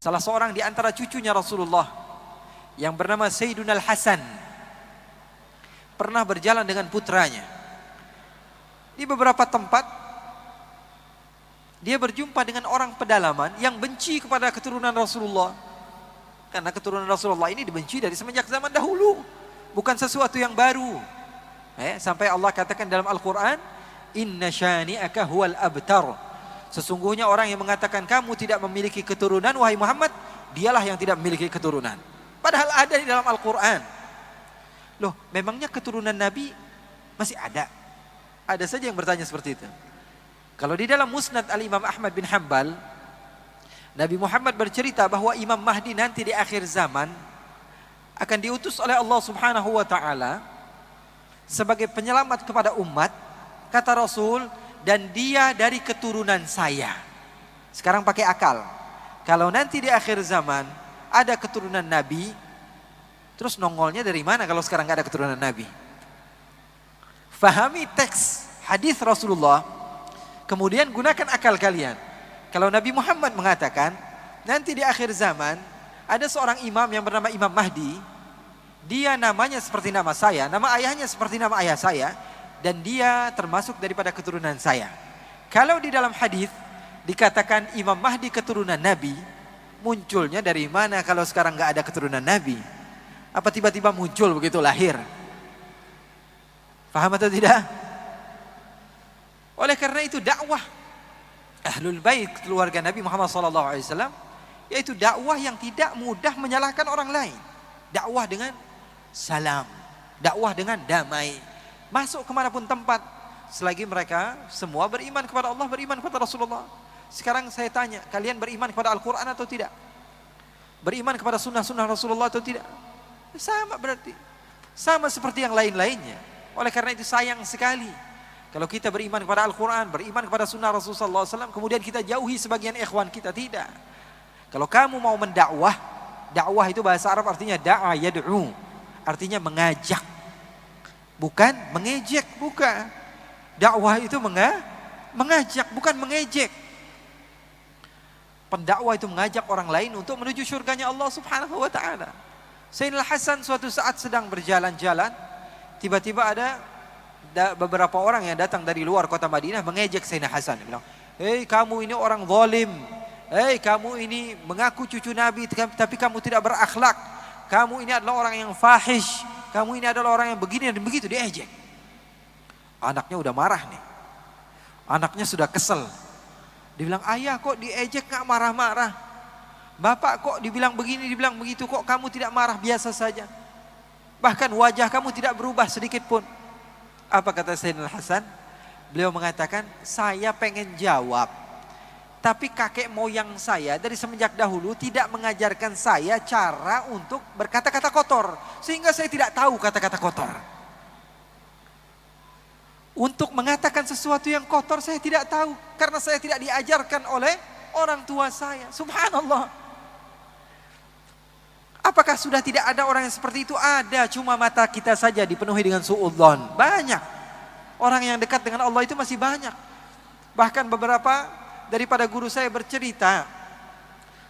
salah seorang di antara cucunya Rasulullah yang bernama Sayyiduna Al-Hasan pernah berjalan dengan putranya. Di beberapa tempat dia berjumpa dengan orang pedalaman yang benci kepada keturunan Rasulullah. Karena keturunan Rasulullah ini dibenci dari semenjak zaman dahulu, bukan sesuatu yang baru. Sampai Allah katakan dalam Al-Quran, Inna syani'aka huwal abtar. Sesungguhnya orang yang mengatakan kamu tidak memiliki keturunan, wahai Muhammad, dialah yang tidak memiliki keturunan. Padahal ada di dalam Al-Quran. Loh, memangnya keturunan Nabi masih ada? Ada saja yang bertanya seperti itu. Kalau di dalam Musnad Al-Imam Ahmad bin Hanbal, Nabi Muhammad bercerita bahwa Imam Mahdi nanti di akhir zaman akan diutus oleh Allah Subhanahu wa Ta'ala sebagai penyelamat kepada umat. Kata Rasul, dan dia dari keturunan saya. Sekarang pakai akal. Kalau nanti di akhir zaman ada keturunan Nabi, terus nongolnya dari mana kalau sekarang nggak ada keturunan Nabi? Fahami teks hadis Rasulullah, kemudian gunakan akal kalian. Kalau Nabi Muhammad mengatakan nanti di akhir zaman ada seorang imam yang bernama Imam Mahdi, dia namanya seperti nama saya, nama ayahnya seperti nama ayah saya, dan dia termasuk daripada keturunan saya. Kalau di dalam hadis dikatakan Imam Mahdi keturunan Nabi, munculnya dari mana kalau sekarang nggak ada keturunan Nabi? Apa tiba-tiba muncul begitu lahir? Paham atau tidak? Oleh karena itu dakwah Ahlul Bait keluarga Nabi Muhammad SAW yaitu dakwah yang tidak mudah menyalahkan orang lain. Dakwah dengan salam, dakwah dengan damai. Masuk kemanapun tempat, selagi mereka semua beriman kepada Allah, beriman kepada Rasulullah. Sekarang saya tanya, kalian beriman kepada Al-Quran atau tidak? Beriman kepada sunnah-sunnah Rasulullah atau tidak? Sama berarti, sama seperti yang lain-lainnya. Oleh karena itu sayang sekali kalau kita beriman kepada Al-Quran, beriman kepada sunnah Rasulullah SAW, kemudian kita jauhi sebagian ikhwan kita. Tidak. Kalau kamu mau mendakwah, dakwah itu bahasa Arab artinya da'a yad'u, artinya mengajak, bukan mengejek. Bukan. Dakwah itu mengajak, bukan mengejek. Pendakwah itu mengajak orang lain untuk menuju surganya Allah Subhanahu wa Ta'ala. Sayyidina Hasan suatu saat sedang berjalan-jalan, tiba-tiba ada beberapa orang yang datang dari luar kota Madinah mengejek Sayyidina Hasan. Dia bilang, "Hei kamu ini orang zalim. Hei kamu ini mengaku cucu Nabi tapi kamu tidak berakhlak. Kamu ini adalah orang yang fahish. Kamu ini adalah orang yang begini dan begitu." Diejek. Anaknya udah marah nih. Anaknya sudah kesel. Dia bilang, "Ayah kok diejek gak marah-marah? Bapak kok dibilang begini, dibilang begitu, kok kamu tidak marah biasa saja? Bahkan wajah kamu tidak berubah sedikit pun." Apa kata Sayyidina Hasan? Beliau mengatakan, "Saya pengen jawab, tapi kakek moyang saya dari semenjak dahulu tidak mengajarkan saya cara untuk berkata-kata kotor, sehingga saya tidak tahu kata-kata kotor. Untuk mengatakan sesuatu yang kotor saya tidak tahu, karena saya tidak diajarkan oleh orang tua saya." Subhanallah. Apakah sudah tidak ada orang yang seperti itu? Ada, cuma mata kita saja dipenuhi dengan suudzon. Banyak. Orang yang dekat dengan Allah itu masih banyak. Bahkan beberapa daripada guru saya bercerita,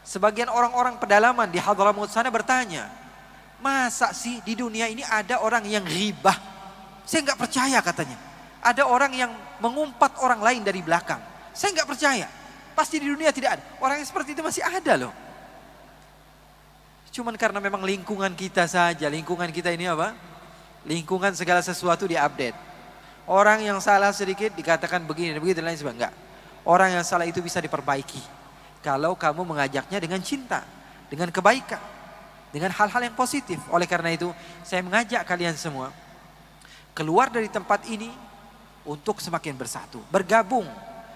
sebagian orang-orang pedalaman di Hadramut sana bertanya, "Masa sih di dunia ini ada orang yang ghibah?" Saya nggak percaya katanya. Ada orang yang mengumpat orang lain dari belakang. Saya nggak percaya. Pasti di dunia tidak ada. Orang yang seperti itu masih ada loh. Cuman karena memang lingkungan kita saja. Lingkungan kita ini apa? Lingkungan segala sesuatu diupdate. Orang yang salah sedikit dikatakan begini, begitu dan lain sebagainya. Enggak. Orang yang salah itu bisa diperbaiki. Kalau kamu mengajaknya dengan cinta, dengan kebaikan, dengan hal-hal yang positif. Oleh karena itu, saya mengajak kalian semua keluar dari tempat ini untuk semakin bersatu, bergabung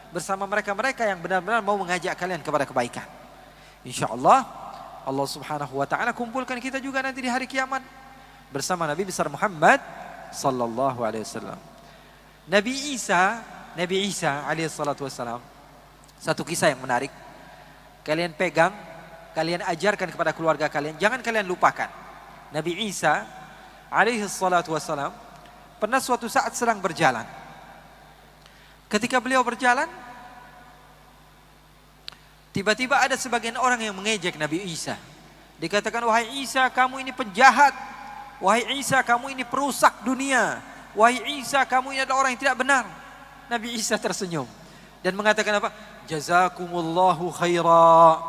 bersama mereka-mereka yang benar-benar mau mengajak kalian kepada kebaikan. InsyaAllah Allah Subhanahu wa Ta'ala kumpulkan kita juga nanti di hari kiamat bersama Nabi besar Muhammad sallallahu alaihi wasallam. Nabi Isa alaihi salatu wasallam, satu kisah yang menarik. Kalian pegang, kalian ajarkan kepada keluarga kalian, jangan kalian lupakan. Nabi Isa alaihi salatu wasallam pernah suatu saat sedang berjalan. Ketika beliau berjalan, Tiba-tiba ada sebagian orang yang mengejek Nabi Isa. Dikatakan, wahai Isa, kamu ini penjahat. Wahai Isa, kamu ini perusak dunia. Wahai Isa, kamu ini adalah orang yang tidak benar. Nabi Isa tersenyum dan mengatakan apa? Jazakumullahu khaira.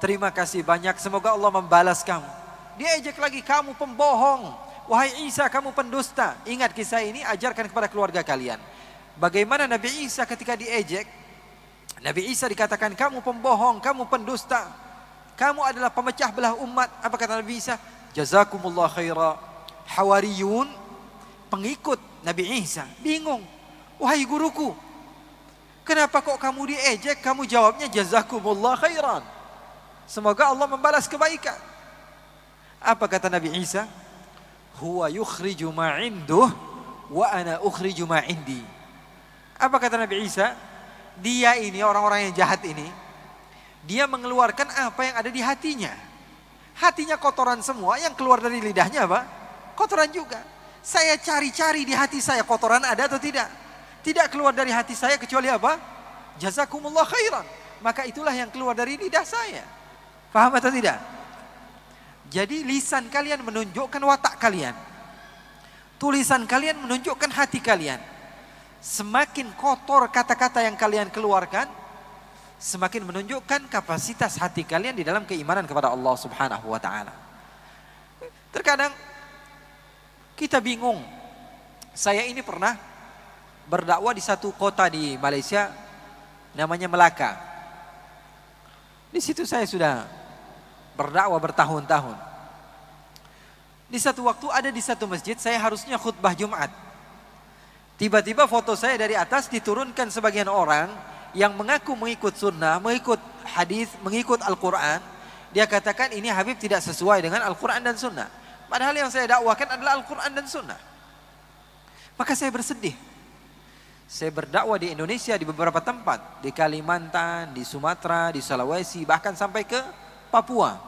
Terima kasih banyak, semoga Allah membalas kamu. Dia ejek lagi, kamu pembohong. Wahai Isa, kamu pendusta. Ingat kisah ini, ajarkan kepada keluarga kalian. Bagaimana Nabi Isa ketika diejek, Nabi Isa dikatakan, kamu pembohong, kamu pendusta, kamu adalah pemecah belah umat. Apa kata Nabi Isa? Jazakumullah khaira. Hawariyun, pengikut Nabi Isa, bingung. Wahai guruku, kenapa kok kamu diejek? Kamu jawabnya jazakumullah khairan, semoga Allah membalas kebaikan. Apa kata Nabi Isa? Huwa yukhriju ma induh wa ana ukhriju ma indi. Apa kata Nabi Isa? Dia ini, orang-orang yang jahat ini, dia mengeluarkan apa yang ada di hatinya. Hatinya kotoran semua, yang keluar dari lidahnya apa? Kotoran juga. Saya cari-cari di hati saya, kotoran ada atau tidak? Tidak keluar dari hati saya kecuali apa? Jazakumullah khairan. Maka itulah yang keluar dari lidah saya. Paham atau tidak? Jadi lisan kalian menunjukkan watak kalian. Tulisan kalian menunjukkan hati kalian. Semakin kotor kata-kata yang kalian keluarkan, semakin menunjukkan kapasitas hati kalian di dalam keimanan kepada Allah Subhanahu wa taala. Terkadang kita bingung. Saya ini pernah berdakwah di satu kota di Malaysia namanya Melaka. Di situ saya sudah berdakwah bertahun-tahun. Di satu waktu ada di satu masjid saya harusnya khutbah Jumat. Tiba-tiba foto saya dari atas diturunkan sebagian orang yang mengaku mengikut sunnah, mengikut hadis, mengikut Al-Quran. Dia katakan ini Habib tidak sesuai dengan Al-Quran dan sunnah. Padahal yang saya dakwakan adalah Al-Quran dan sunnah. Maka saya bersedih. Saya berdakwah di Indonesia di beberapa tempat. Di Kalimantan, di Sumatera, di Sulawesi, bahkan sampai ke Papua.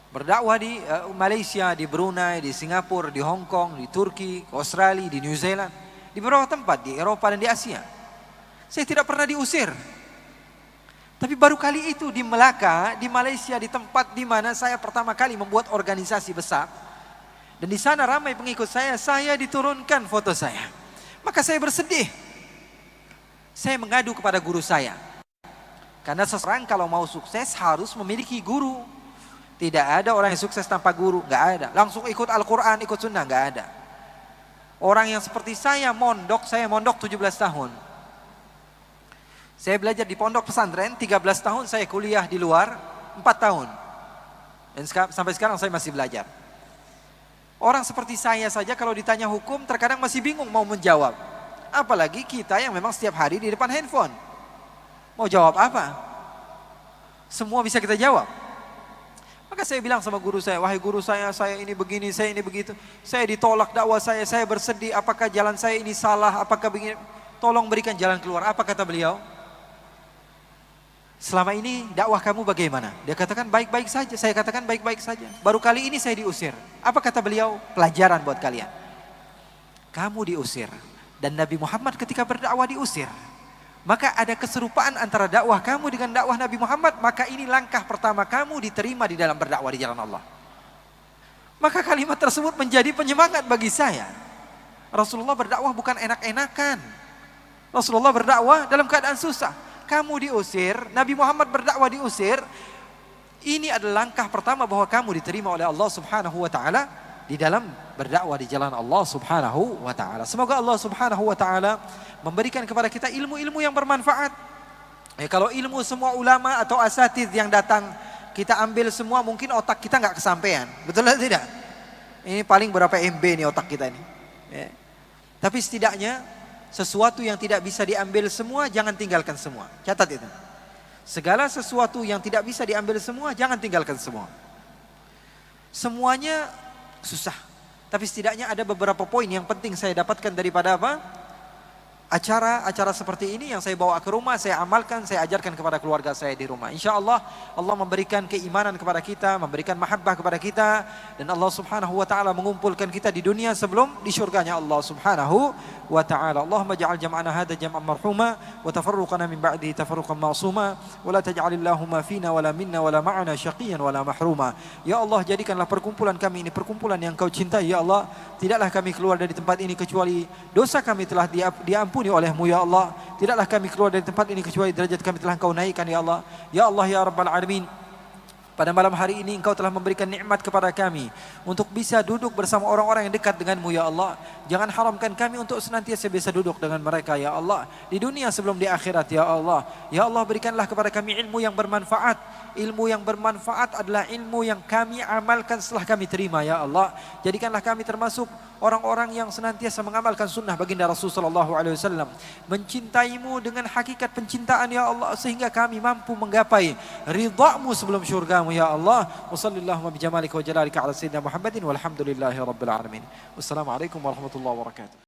Berdakwah di Malaysia, di Brunei, di Singapura, di Hong Kong, di Turki, Australia, di New Zealand. Di beberapa tempat, di Eropa dan di Asia. Saya tidak pernah diusir. Tapi baru kali itu di Melaka, di Malaysia, di tempat di mana saya pertama kali membuat organisasi besar. Dan di sana ramai pengikut saya diturunkan foto saya. Maka saya bersedih. Saya mengadu kepada guru saya. Karena seseorang kalau mau sukses harus memiliki guru. Tidak ada orang yang sukses tanpa guru, nggak ada. Langsung ikut Al-Quran, ikut sunnah, nggak ada. Orang yang seperti saya mondok 17 tahun. Saya belajar di pondok pesantren 13 tahun, saya kuliah di luar 4 tahun. Dan sampai sekarang saya masih belajar. Orang seperti saya saja kalau ditanya hukum terkadang masih bingung mau menjawab. Apalagi kita yang memang setiap hari di depan handphone. Mau jawab apa? Semua bisa kita jawab. Maka saya bilang sama guru saya, wahai guru saya ini begini, saya ini begitu. Saya ditolak dakwah saya bersedih, apakah jalan saya ini salah, apakah begini. Tolong berikan jalan keluar. Apa kata beliau? Selama ini dakwah kamu bagaimana? Dia katakan baik-baik saja. Saya katakan baik-baik saja. Baru kali ini saya diusir. Apa kata beliau? Pelajaran buat kalian. Kamu diusir. Dan Nabi Muhammad ketika berdakwah diusir. Maka ada keserupaan antara dakwah kamu dengan dakwah Nabi Muhammad. Maka ini langkah pertama kamu diterima di dalam berdakwah di jalan Allah. Maka kalimat tersebut menjadi penyemangat bagi saya. Rasulullah berdakwah bukan enak-enakan. Rasulullah berdakwah dalam keadaan susah. Kamu diusir, Nabi Muhammad berdakwah diusir. Ini adalah langkah pertama bahwa kamu diterima oleh Allah Subhanahu wa taala di dalam berdakwah di jalan Allah Subhanahu wa taala. Semoga Allah Subhanahu wa taala memberikan kepada kita ilmu-ilmu yang bermanfaat. Kalau ilmu semua ulama atau asatidz yang datang kita ambil semua, mungkin otak kita nggak kesampaian. Betul atau tidak? Ini paling berapa MB nih otak kita ini. Tapi setidaknya sesuatu yang tidak bisa diambil semua, jangan tinggalkan semua. Catat itu. Segala sesuatu yang tidak bisa diambil semua, jangan tinggalkan semua. Semuanya susah. Tapi setidaknya ada beberapa poin yang penting saya dapatkan daripada apa? acara-acara seperti ini yang saya bawa ke rumah, saya amalkan, saya ajarkan kepada keluarga saya di rumah. Insya Allah, Allah memberikan keimanan kepada kita, memberikan mahabbah kepada kita, dan Allah subhanahu wa ta'ala mengumpulkan kita di dunia sebelum di syurganya Allah subhanahu wa ta'ala. Allahumma ja'al jam'ana hadha jam'an marhuma, wa tafarruqana min ba'dihi tafarruqan ma'suma, wa la taj'alillahumma fina wa la minna wa la ma'ana syaqiyan wa la mahruma. Ya Allah, jadikanlah perkumpulan kami ini perkumpulan yang Kau cintai, ya Allah. Tidaklah kami keluar dari tempat ini kecuali dosa kami telah diampuni oleh-Mu, ya Allah. Tidaklah kami keluar dari tempat ini kecuali derajat kami telah Engkau naikkan, ya Allah. Ya Allah, ya Rabbal Alamin. Pada malam hari ini Engkau telah memberikan nikmat kepada kami untuk bisa duduk bersama orang-orang yang dekat dengan-Mu, ya Allah. Jangan haramkan kami untuk senantiasa bisa duduk dengan mereka, ya Allah, di dunia sebelum di akhirat, ya Allah. Ya Allah, berikanlah kepada kami ilmu yang bermanfaat. Ilmu yang bermanfaat adalah ilmu yang kami amalkan setelah kami terima, ya Allah. Jadikanlah kami termasuk orang-orang yang senantiasa mengamalkan sunnah baginda Rasulullah SAW, mencintaimu dengan hakikat pencintaan, ya Allah, sehingga kami mampu menggapai ridha-Mu sebelum syurga-Mu, ya Allah. Wassallallahu bijamalika wa jalalika ala sayyidina Muhammadin walhamdulillahi rabbil alamin. Wassalamualaikum warahmatullahi wabarakatuh.